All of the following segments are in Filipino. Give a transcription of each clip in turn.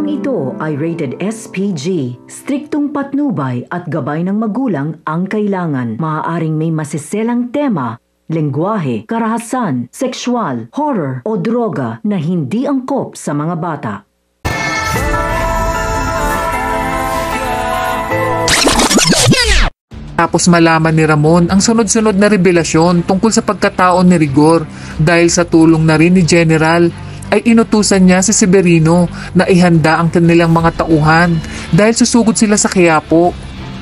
Programang ito ay rated SPG. Striktong patnubay at gabay ng magulang ang kailangan. Maaaring may masiselang tema, lengguwahe, karahasan, sexual, horror o droga na hindi angkop sa mga bata. Tapos malaman ni Ramon ang sunod-sunod na revelasyon tungkol sa pagkatao ni Rigor dahil sa tulong na rin ni General ay inutusan niya si Severino na ihanda ang kanilang mga tauhan dahil susugod sila sa Quiapo.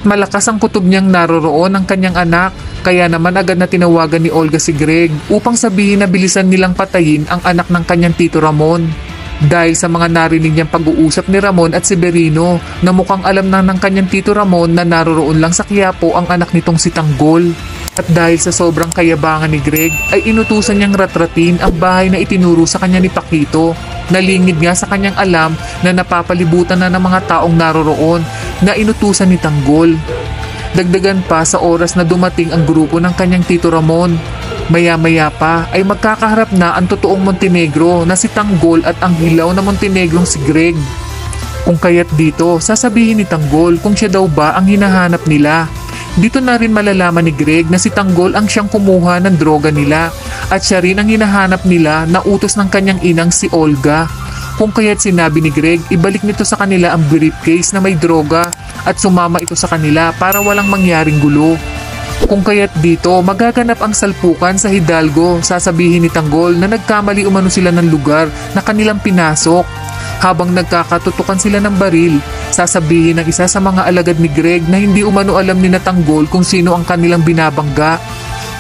Malakas ang kutob niyang naroroon ang kanyang anak kaya naman agad na tinawagan ni Olga si Greg upang sabihin na bilisan nilang patayin ang anak ng kanyang Tito Ramon. Dahil sa mga narinig niyang pag-uusap ni Ramon at Severino na mukhang alam na ng kanyang Tito Ramon na naroroon lang sa Quiapo ang anak nitong si Tanggol. At dahil sa sobrang kayabangan ni Greg ay inutusan niyang ratratin ang bahay na itinuro sa kanya ni Paquito. Nalingid nga sa kanyang alam na napapalibutan na ng mga taong naroroon na inutusan ni Tanggol. Dagdagan pa sa oras na dumating ang grupo ng kanyang Tito Ramon. Maya-maya pa ay magkakaharap na ang totoong Montenegro na si Tanggol at ang hilaw na Montenegrong si Greg. Kung kaya't dito, sasabihin ni Tanggol kung siya daw ba ang hinahanap nila. Dito na rin malalaman ni Greg na si Tanggol ang siyang kumuha ng droga nila at siya rin ang hinahanap nila na utos ng kanyang inang si Olga. Kung kaya't sinabi ni Greg, ibalik nito sa kanila ang briefcase na may droga at sumama ito sa kanila para walang mangyaring gulo. Kung kaya't dito, magaganap ang salpukan sa Hidalgo, sasabihin ni Tanggol na nagkamali umano sila ng lugar na kanilang pinasok. Habang nagkakatutukan sila ng baril, sasabihin ng isa sa mga alagad ni Greg na hindi umano alam ni Tanggol kung sino ang kanilang binabangga.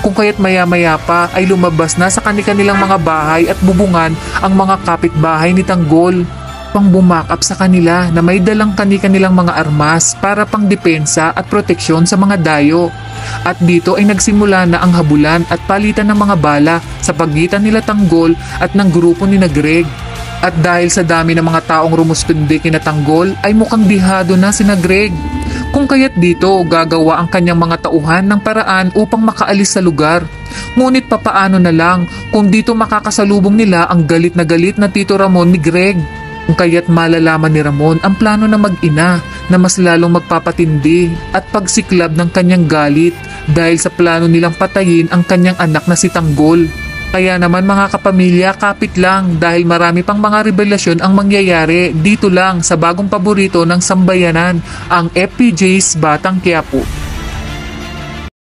Kung kaya't maya-maya pa ay lumabas na sa kanilang mga bahay at bubungan ang mga kapitbahay ni Tanggol. Pang bumakap sa kanila na may dalang kanilang mga armas para pang depensa at proteksyon sa mga dayo. At dito ay nagsimula na ang habulan at palitan ng mga bala sa pagitan nila Tanggol at ng grupo ni Greg. At dahil sa dami ng mga taong rumuspindi kina Tanggol ay mukhang dihado na si Greg. Kung kaya't dito gagawa ang kanyang mga tauhan ng paraan upang makaalis sa lugar. Ngunit papaano na lang kung dito makakasalubong nila ang galit na Tito Ramon ni Greg. Kung kaya't malalaman ni Ramon ang plano ng mag-ina na mas lalong magpapatindi at pagsiklab ng kanyang galit dahil sa plano nilang patayin ang kanyang anak na si Tanggol. Kaya naman mga kapamilya, kapit lang dahil marami pang mga revelasyon ang mangyayari dito lang sa bagong paborito ng sambayanan, ang FPJ's Batang Quiapo.